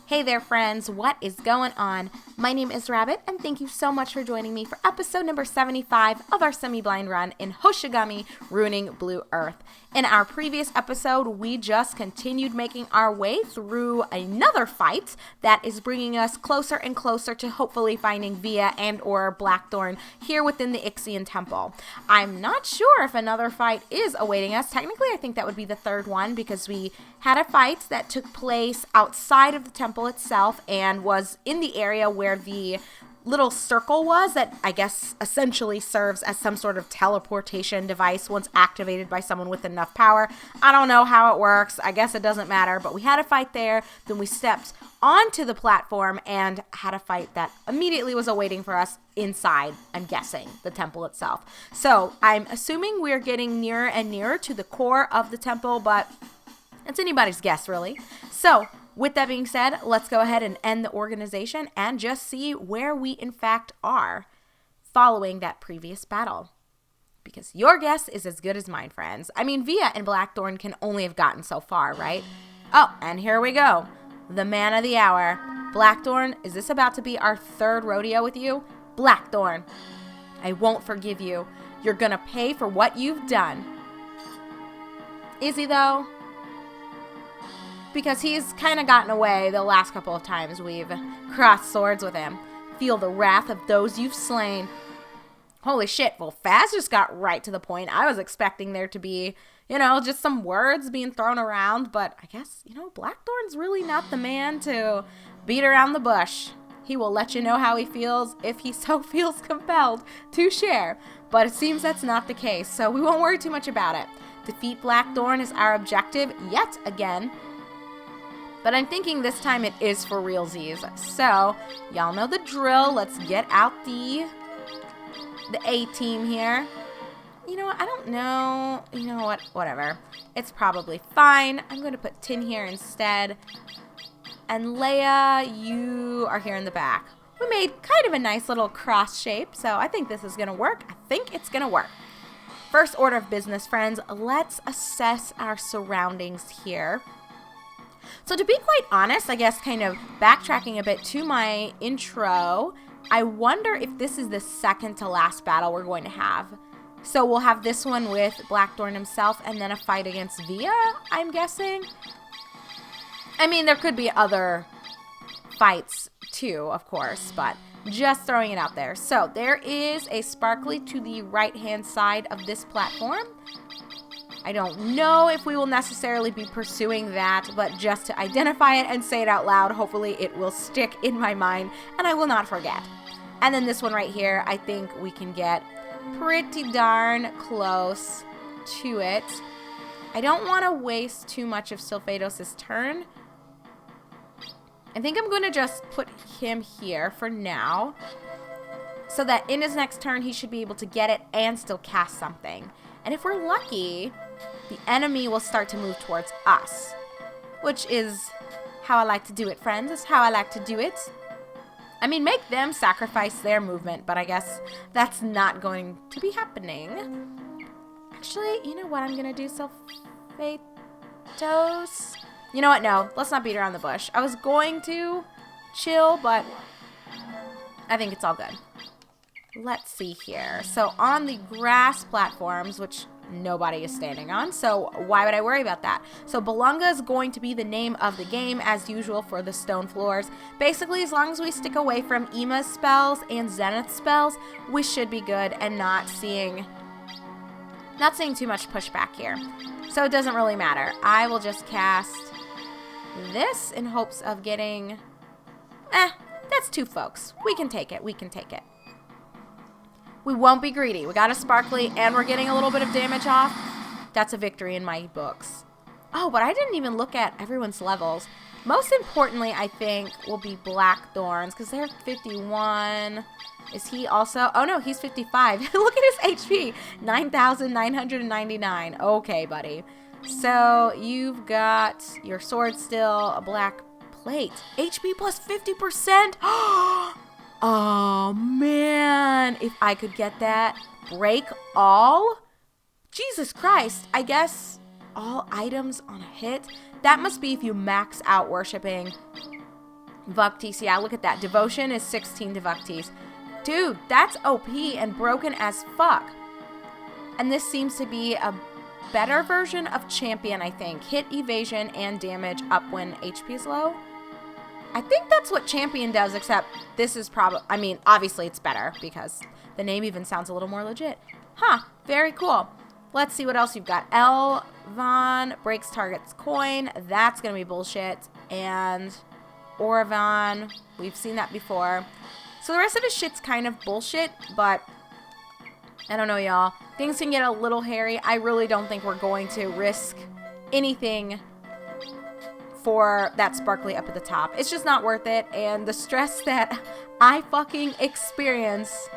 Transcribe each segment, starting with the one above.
Hey there, friends. What is going on? My name is Rabbit, and thank you so much for joining me for episode number 75 of our semi-blind run in Hoshigami, Ruining Blue Earth. In our previous episode, we just continued making our way through another fight that is bringing us closer and closer to hopefully finding Via and or Blackthorn here within the Ixian Temple. I'm not sure if another fight is awaiting us. Technically, I think that would be the third one because we had a fight that took place outside of the temple itself and was in the area where the little circle was that I guess essentially serves as some sort of teleportation device once activated by someone with enough power. I don't know how it works. I guess it doesn't matter, but we had a fight there. Then we stepped onto the platform and had a fight that immediately was awaiting for us inside, I'm guessing, the temple itself. So I'm assuming we're getting nearer and nearer to the core of the temple, but it's anybody's guess, really. So with that being said, let's go ahead and end the organization and just see where we in fact are following that previous battle. Because your guess is as good as mine, friends. I mean, Via and Blackthorn can only have gotten so far, right? Oh, and here we go. The man of the hour. Blackthorn, is this about to be our third rodeo with you? Blackthorn, I won't forgive you. You're gonna pay for what you've done. Is he though? Because he's kind of gotten away the last couple of times we've crossed swords with him. Feel the wrath of those you've slain. Holy shit, well, Faz just got right to the point. I was expecting there to be, just some words being thrown around, but I guess, Blackthorn's really not the man to beat around the bush. He will let you know how he feels if he so feels compelled to share, but it seems that's not the case, so we won't worry too much about it. Defeat Blackthorn is our objective yet again. But I'm thinking this time it is for realsies. So, y'all know the drill. Let's get out the A-team here. You know what? I don't know. You know what? Whatever. It's probably fine. I'm going to put Tin here instead. And Leia, you are here in the back. We made kind of a nice little cross shape, so I think this is going to work. I think it's going to work. First order of business, friends. Let's assess our surroundings here. So to be quite honest, I guess kind of backtracking a bit to my intro, I wonder if this is the second to last battle we're going to have. So we'll have this one with Blackthorn himself and then a fight against Via, I'm guessing. I mean, there could be other fights too, of course, but just throwing it out there. So there is a sparkly to the right-hand side of this platform. I don't know if we will necessarily be pursuing that, but just to identify it and say it out loud, hopefully it will stick in my mind and I will not forget. And then this one right here, I think we can get pretty darn close to it. I don't want to waste too much of Sylphados' turn. I think I'm going to just put him here for now so that in his next turn he should be able to get it and still cast something. And if we're lucky, the enemy will start to move towards us, which is how I like to do it, friends. It's how I like to do it. I mean, make them sacrifice their movement, but I guess that's not going to be happening. Actually, you know what I'm going to do, Sylphados? You know what? No, let's not beat around the bush. I was going to chill, but I think it's all good. Let's see here. So on the grass platforms, which nobody is standing on, so why would I worry about that? So Belunga is going to be the name of the game as usual for the stone floors. Basically, as long as we stick away from Ima's spells and Zenith's spells, we should be good and not seeing too much pushback here. So it doesn't really matter. I will just cast this in hopes of getting, that's two folks. We can take it. We can take it. We won't be greedy. We got a sparkly and we're getting a little bit of damage off. That's a victory in my books. Oh, but I didn't even look at everyone's levels. Most importantly, I think, will be Blackthorn's because they're 51. Is he also? Oh, no, he's 55. Look at his HP. 9,999. Okay, buddy. So you've got your sword still, a black plate. HP plus 50%. Oh, man. If I could get that. Break all? Jesus Christ. I guess all items on a hit. That must be if you max out worshipping Vuktis, yeah, look at that. Devotion is 16 to Vuktis. Dude, that's OP and broken as fuck. And this seems to be a better version of Champion, I think. Hit, evasion, and damage up when HP is low. I think that's what Champion does, except this is probably, I mean, obviously it's better because the name even sounds a little more legit. Huh, very cool. Let's see what else you've got. Elvan breaks target's coin. That's going to be bullshit. And Oravan, we've seen that before. So the rest of his shit's kind of bullshit, but I don't know, y'all. Things can get a little hairy. I really don't think we're going to risk anything for that sparkly up at the top. It's just not worth it. And the stress that I fucking experience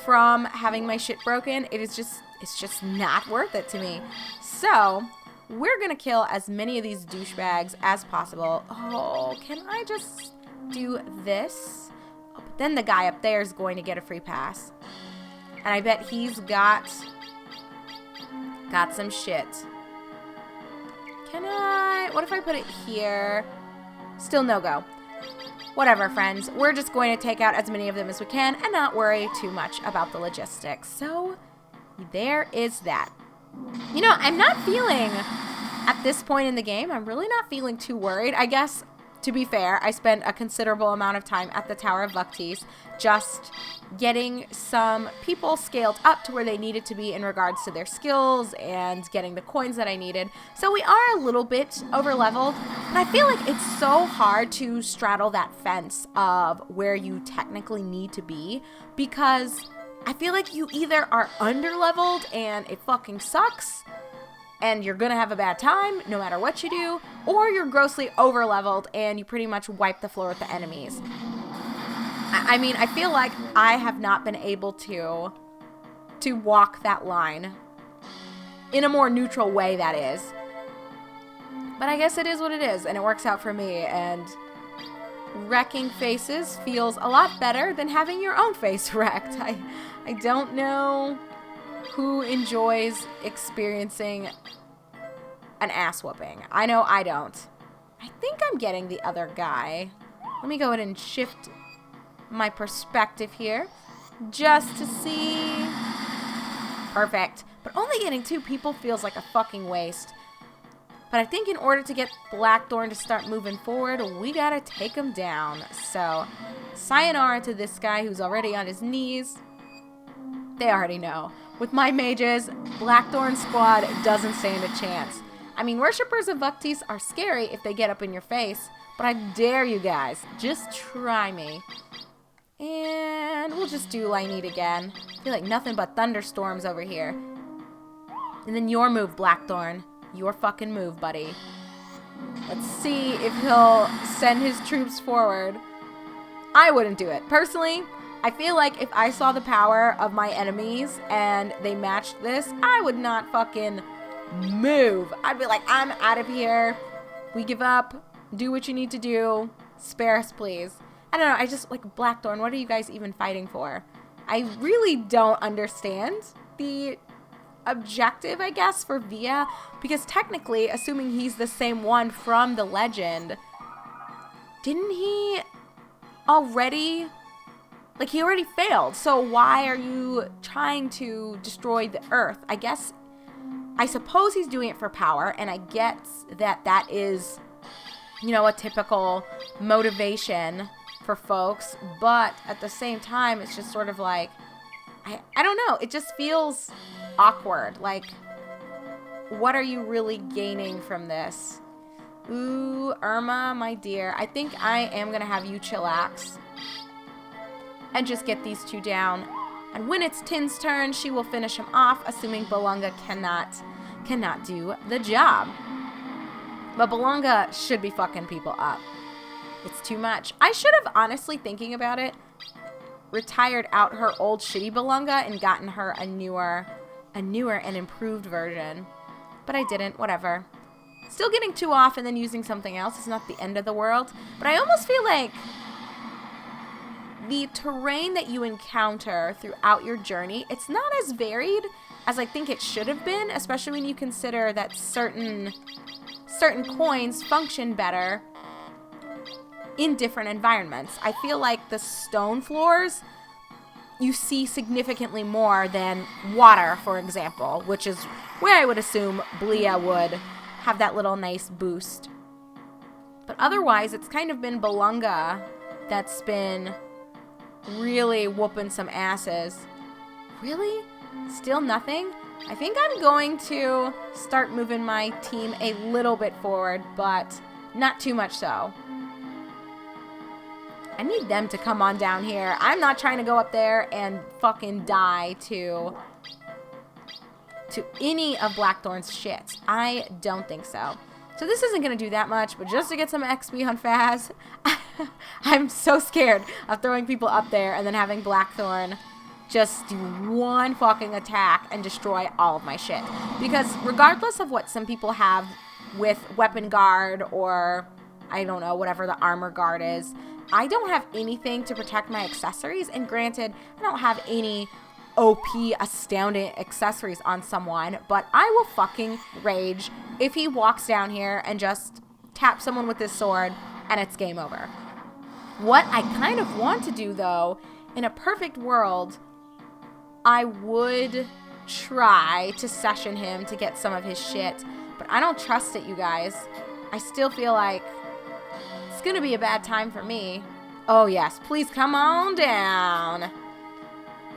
from having my shit broken, it's just not worth it to me. So we're gonna kill as many of these douchebags as possible. Oh, can I just do this? Oh, but then the guy up there is going to get a free pass. And I bet he's got some shit. Can I? What if I put it here? Still no go. Whatever, friends. We're just going to take out as many of them as we can and not worry too much about the logistics. So there is that. You know, I'm not feeling, at this point in the game, I'm really not feeling too worried. I guess, to be fair, I spent a considerable amount of time at the Tower of Vuktis just getting some people scaled up to where they needed to be in regards to their skills and getting the coins that I needed. So we are a little bit over leveled, but I feel like it's so hard to straddle that fence of where you technically need to be, because I feel like you either are under leveled and it fucking sucks and you're gonna have a bad time no matter what you do, or you're grossly over leveled and you pretty much wipe the floor with the enemies. I mean, I feel like I have not been able to walk that line in a more neutral way, that is. But I guess it is what it is, and it works out for me, and wrecking faces feels a lot better than having your own face wrecked. I don't know who enjoys experiencing an ass whooping. I know I don't. I think I'm getting the other guy. Let me go ahead and shift my perspective here just to see. Perfect. But only getting 2 people feels like a fucking waste. But I think in order to get Blackthorn to start moving forward, we gotta take him down. So, sayonara to this guy who's already on his knees. They already know. With my mages, Blackthorn squad doesn't stand a chance. I mean, worshippers of Vuktis are scary if they get up in your face, but I dare you guys, just try me. And we'll just do Lynete again. I feel like nothing but thunderstorms over here. And then your move, Blackthorn. Your fucking move, buddy. Let's see if he'll send his troops forward. I wouldn't do it. Personally, I feel like if I saw the power of my enemies and they matched this, I would not fucking move. I'd be like, I'm out of here. We give up. Do what you need to do. Spare us, please. I don't know. I just, like, Blackthorn, what are you guys even fighting for? I really don't understand the objective, I guess, for Via, because technically, assuming he's the same one from the legend, didn't he already, like, he already failed, so why are you trying to destroy the Earth? I suppose he's doing it for power, and I get that that is, you know, a typical motivation for folks, but at the same time, it's just sort of like, I don't know, it just feels awkward. Like, what are you really gaining from this? Ooh, Irma, my dear, I think I am gonna have you chillax and just get these 2 down, and when it's Tin's turn, she will finish him off, assuming Belunga cannot do the job. But Belunga should be fucking people up. It's too much. I should have, honestly, thinking about it, retired out her old shitty Belunga and gotten her a newer and improved version. But I didn't. Whatever. Still getting 2 off and then using something else is not the end of the world. But I almost feel like the terrain that you encounter throughout your journey, it's not as varied as I think it should have been, especially when you consider that certain coins function better in different environments. I feel like the stone floors you see significantly more than water, for example, which is where I would assume Blia would have that little nice boost. But otherwise, it's kind of been Belunga that's been really whooping some asses. Really? Still nothing? I think I'm going to start moving my team a little bit forward, but not too much so. I need them to come on down here. I'm not trying to go up there and fucking die to any of Blackthorn's shit. I don't think so. So this isn't going to do that much, but just to get some XP on Faz, I'm so scared of throwing people up there and then having Blackthorn just do one fucking attack and destroy all of my shit. Because regardless of what some people have with Weapon Guard or, I don't know, whatever the Armor Guard is, I don't have anything to protect my accessories. And granted, I don't have any OP astounding accessories on someone, but I will fucking rage if he walks down here and just taps someone with his sword and it's game over. What I kind of want to do, though, in a perfect world, I would try to session him to get some of his shit, but I don't trust it, you guys. I still feel like it's gonna be a bad time for me. Oh yes, please come on down.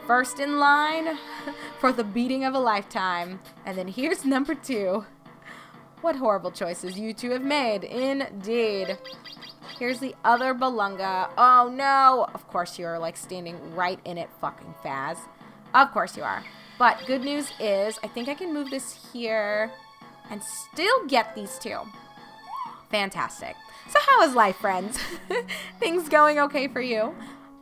First in line for the beating of a lifetime. And then here's number 2. What horrible choices you two have made, indeed. Here's the other Belunga. Oh no! Of course you're like standing right in it, fucking Faz. Of course you are. But good news is, I think I can move this here and still get these two. Fantastic. So how is life, friends? Things going okay for you?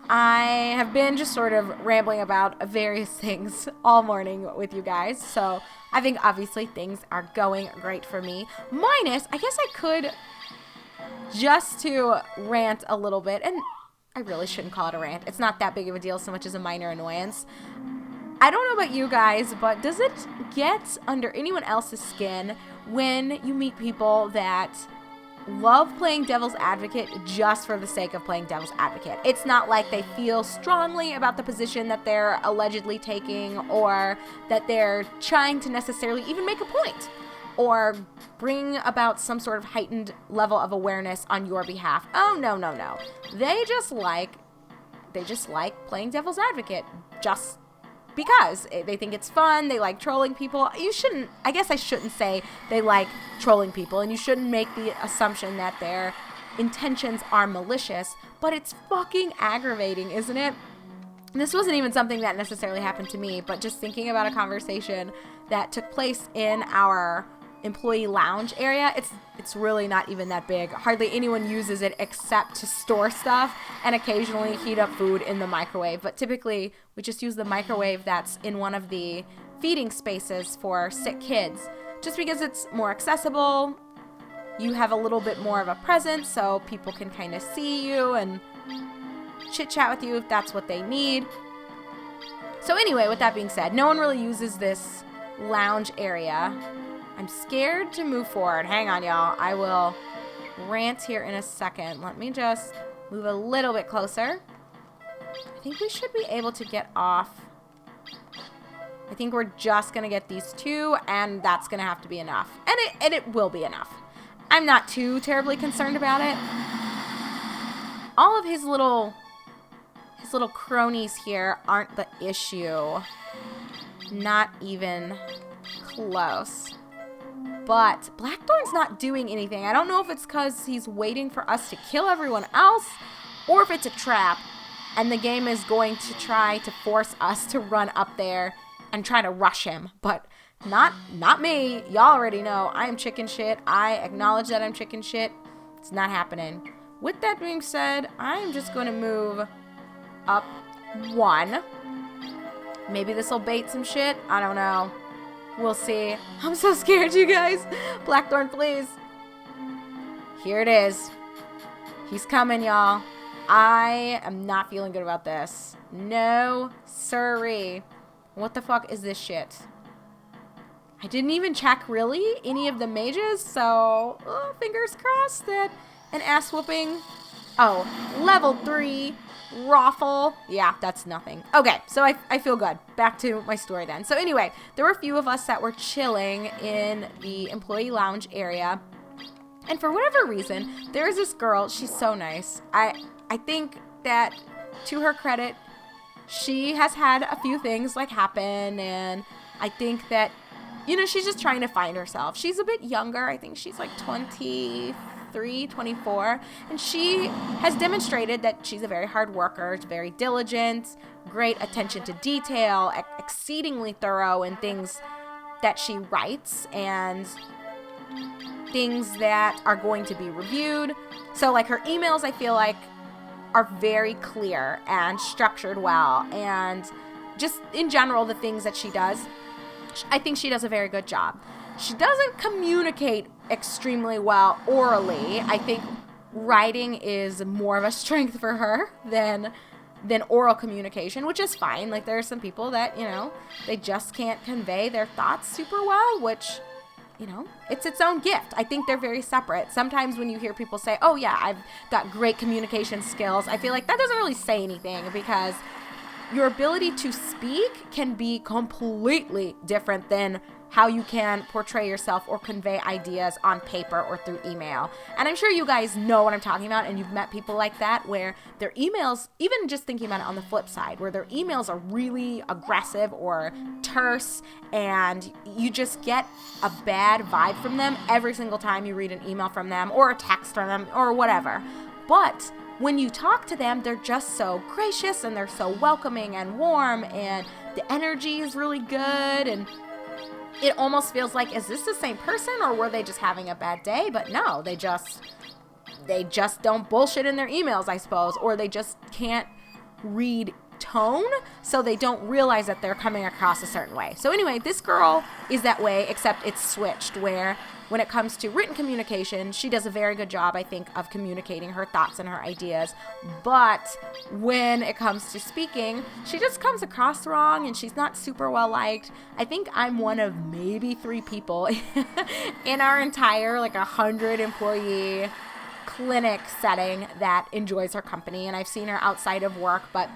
I have been just sort of rambling about various things all morning with you guys. So I think obviously things are going great for me. Minus, I guess I could just to rant a little bit. And I really shouldn't call it a rant. It's not that big of a deal so much as a minor annoyance. I don't know about you guys, but does it get under anyone else's skin when you meet people that love playing devil's advocate just for the sake of playing devil's advocate? It's not like they feel strongly about the position that they're allegedly taking, or that they're trying to necessarily even make a point or bring about some sort of heightened level of awareness on your behalf. Oh, no, no, no. They just like playing devil's advocate just because they think it's fun. They like trolling people. I guess I shouldn't say they like trolling people, and you shouldn't make the assumption that their intentions are malicious, but it's fucking aggravating, isn't it? And this wasn't even something that necessarily happened to me, but just thinking about a conversation that took place in our employee lounge area. It's really not even that big. Hardly anyone uses it except to store stuff and occasionally heat up food in the microwave. But typically we just use the microwave that's in one of the feeding spaces for sick kids, just because it's more accessible. You have a little bit more of a presence, so people can kind of see you and chit chat with you if that's what they need. So anyway, with that being said, no one really uses this lounge area. I'm scared to move forward. Hang on, y'all. I will rant here in a second. Let me just move a little bit closer. I think we should be able to get off. I think we're just going to get these two, and that's going to have to be enough. And it will be enough. I'm not too terribly concerned about it. All of his little cronies here aren't the issue. Not even close. But Blackthorn's not doing anything. I don't know if it's because he's waiting for us to kill everyone else, or if it's a trap and the game is going to try to force us to run up there and try to rush him. But not me. Y'all already know I am chicken shit. I acknowledge that I'm chicken shit. It's not happening. With that being said, I am just going to move up 1. Maybe this will bait some shit. I don't know. We'll see. I'm so scared, you guys. Blackthorn, please. Here it is. He's coming, y'all. I am not feeling good about this. No, sirree. What the fuck is this shit? I didn't even check, really, any of the mages, so fingers crossed that an ass whooping Oh, level 3, Raffle. Yeah, that's nothing. Okay, so I feel good. Back to my story then. So anyway, there were a few of us that were chilling in the employee lounge area. And for whatever reason, there's this girl. She's so nice. I think that, to her credit, she has had a few things like happen. And I think that, she's just trying to find herself. She's a bit younger. I think she's like 23, 24, and she has demonstrated that she's a very hard worker, very diligent, great attention to detail, exceedingly thorough in things that she writes and things that are going to be reviewed. So like her emails, I feel like, are very clear and structured well, and just in general, the things that she does, I think she does a very good job. She doesn't communicate extremely well orally. I think writing is more of a strength for her than oral communication, which is fine. Like, there are some people that, they just can't convey their thoughts super well, which, it's its own gift. I think they're very separate. Sometimes when you hear people say, oh yeah, I've got great communication skills, I feel like that doesn't really say anything, because your ability to speak can be completely different than how you can portray yourself or convey ideas on paper or through email. And I'm sure you guys know what I'm talking about, and you've met people like that where their emails, even just thinking about it on the flip side, where their emails are really aggressive or terse, and you just get a bad vibe from them every single time you read an email from them or a text from them or whatever. But when you talk to them, they're just so gracious and they're so welcoming and warm, and the energy is really good, and it almost feels like, is this the same person, or were they just having a bad day? But no, they just don't bullshit in their emails, I suppose, or they just can't read tone, so they don't realize that they're coming across a certain way. So anyway, this girl is that way, except it's switched, where when it comes to written communication, she does a very good job, I think, of communicating her thoughts and her ideas. But when it comes to speaking, she just comes across wrong, and she's not super well liked. I think I'm one of maybe 3 people in our entire 100 employee clinic setting that enjoys her company, and I've seen her outside of work. But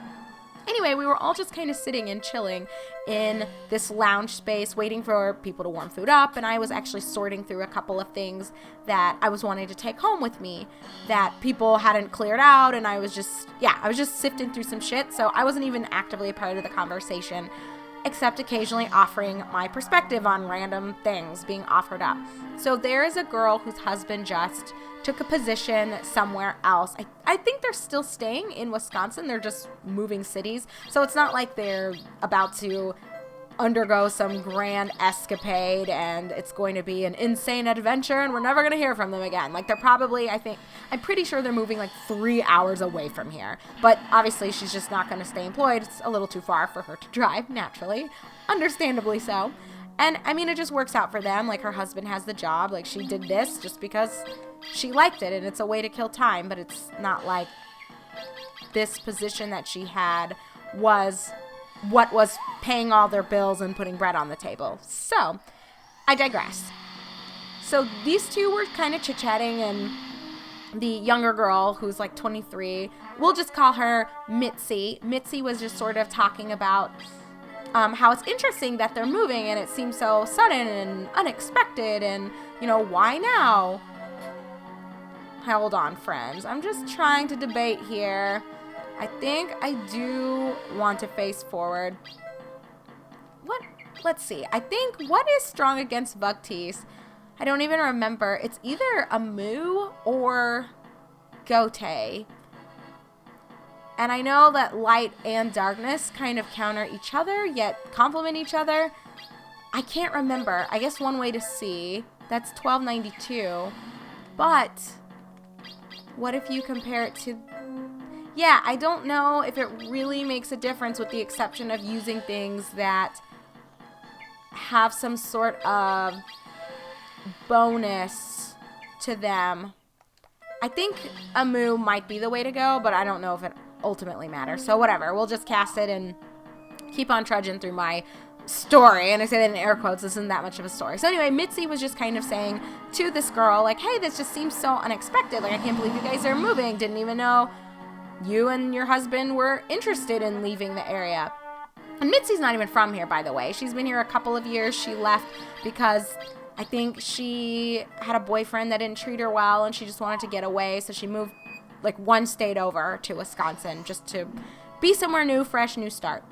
anyway, we were all just kind of sitting and chilling in this lounge space, waiting for people to warm food up, and I was actually sorting through a couple of things that I was wanting to take home with me that people hadn't cleared out, and I was just sifting through some shit, so I wasn't even actively a part of the conversation, except occasionally offering my perspective on random things being offered up. So there is a girl whose husband just took a position somewhere else. I think they're still staying in Wisconsin. They're just moving cities. So it's not like they're about to undergo some grand escapade and it's going to be an insane adventure and we're never going to hear from them again. They're probably, I'm pretty sure they're moving 3 hours away from here. But obviously she's just not going to stay employed. It's a little too far for her to drive, naturally. Understandably so. And it just works out for them. Her husband has the job. She did this just because she liked it, and it's a way to kill time, but it's not like this position that she had was what was paying all their bills and putting bread on the table. So, I digress. So, these two were kind of chit-chatting, and the younger girl, who's 23, we'll just call her Mitzi. Mitzi was just sort of talking about how it's interesting that they're moving, and it seems so sudden and unexpected, and, why now? Hold on, friends. I'm just trying to debate here. I think I do want to face forward. Let's see. I think what is strong against Bugtease? I don't even remember. It's either a moo or gote. And I know that light and darkness kind of counter each other, yet complement each other. I can't remember. I guess one way to see, that's 1292. But what if you compare it to... Yeah, I don't know if it really makes a difference, with the exception of using things that have some sort of bonus to them. I think a moo might be the way to go, but I don't know if it ultimately matters. So whatever, we'll just cast it and keep on trudging through my story, and I say that in air quotes, this isn't that much of a story. So anyway, Mitzi was just kind of saying to this girl, like, hey, this just seems so unexpected. Like, I can't believe you guys are moving. Didn't even know you and your husband were interested in leaving the area. And Mitzi's not even from here, by the way. She's been here a couple of years. She left because I think she had a boyfriend that didn't treat her well, and she just wanted to get away. So she moved like one state over to Wisconsin just to be somewhere new, fresh, new start.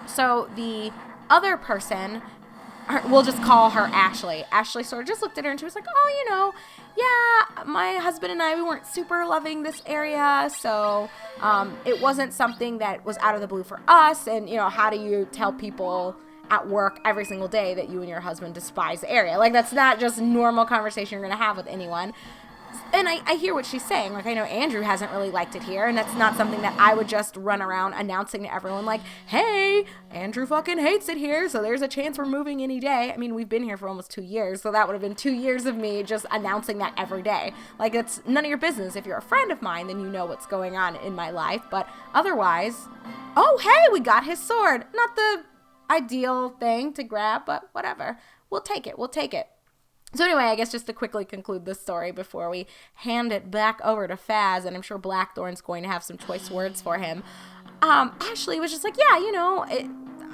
So the other person, we'll just call her Ashley. Ashley sort of just looked at her and she was like, oh, yeah, my husband and I, we weren't super loving this area. So it wasn't something that was out of the blue for us. And, how do you tell people at work every single day that you and your husband despise the area? Like, that's not just normal conversation you're going to have with anyone. And I hear what she's saying. Like, I know Andrew hasn't really liked it here, and that's not something that I would just run around announcing to everyone, like, hey, Andrew fucking hates it here, so there's a chance we're moving any day. I mean, we've been here for almost 2 years, so that would have been 2 years of me just announcing that every day. Like, it's none of your business. If you're a friend of mine, then you know what's going on in my life, but otherwise, oh, hey, we got his sword. Not the ideal thing to grab, but whatever. We'll take it. So anyway, I guess just to quickly conclude this story before we hand it back over to Faz, and I'm sure Blackthorn's going to have some choice words for him, Ashley was just like, yeah,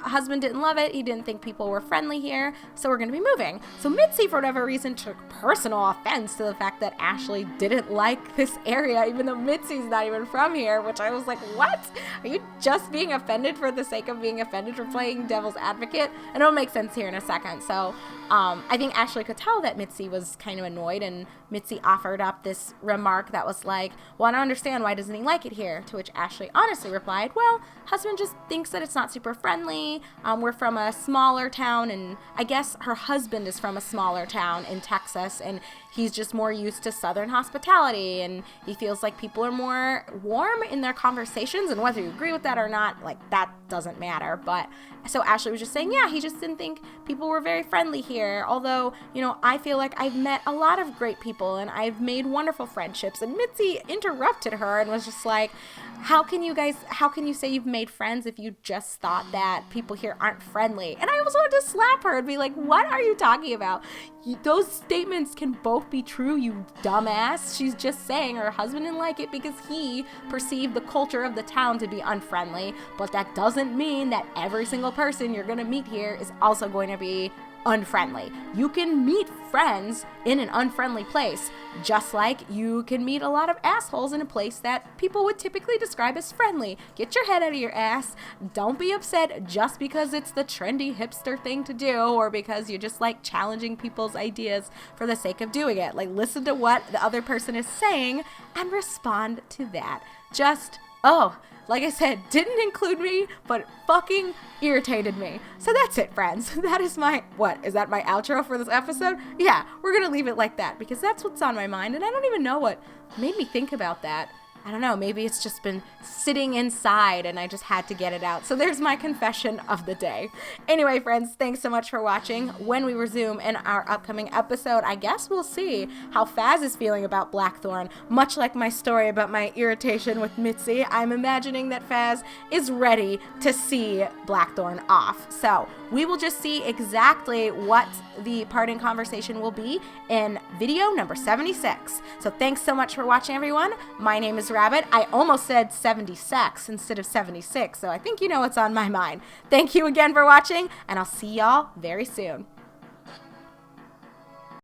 husband didn't love it. He didn't think people were friendly here, so we're going to be moving. So Mitzi, for whatever reason, took personal offense to the fact that Ashley didn't like this area, even though Mitzi's not even from here, which I was like, what? Are you just being offended for the sake of being offended, for playing devil's advocate? And it'll make sense here in a second. So I think Ashley could tell that Mitzi was kind of annoyed, and Mitzi offered up this remark that was like, well, I don't understand, why doesn't he like it here? To which Ashley honestly replied, well, husband just thinks that it's not super friendly. We're from a smaller town, and I guess her husband is from a smaller town in Texas, and he's just more used to Southern hospitality, and he feels like people are more warm in their conversations, and whether you agree with that or not, like, that doesn't matter. But so Ashley was just saying, yeah, he just didn't think people were very friendly here, although, I feel like I've met a lot of great people, and I've made wonderful friendships. And Mitzi interrupted her and was just like, how can you say you've made friends if you just thought that people here aren't friendly? And I almost wanted to slap her and be like, what are you talking about? Those statements can both be true, you dumbass. She's just saying her husband didn't like it because he perceived the culture of the town to be unfriendly, but that doesn't mean that every single person you're going to meet here is also going to be unfriendly. You can meet friends in an unfriendly place, just like you can meet a lot of assholes in a place that people would typically describe as friendly. Get your head out of your ass. Don't be upset just because it's the trendy hipster thing to do, or because you just like challenging people's ideas for the sake of doing it. Like, listen to what the other person is saying and respond to that. Like I said, didn't include me, but fucking irritated me. So that's it, friends. That is is that my outro for this episode? Yeah, we're gonna leave it like that because that's what's on my mind, and I don't even know what made me think about that. I don't know, maybe it's just been sitting inside and I just had to get it out. So there's my confession of the day. Anyway, friends, thanks so much for watching. When we resume in our upcoming episode, I guess we'll see how Faz is feeling about Blackthorn. Much like my story about my irritation with Mitzi, I'm imagining that Faz is ready to see Blackthorn off. So we will just see exactly what the parting conversation will be in video number 76. So thanks so much for watching, everyone. My name is Rabbit. I almost said 76 instead of 76, so I think you know what's on my mind. Thank you again for watching, and I'll see y'all very soon.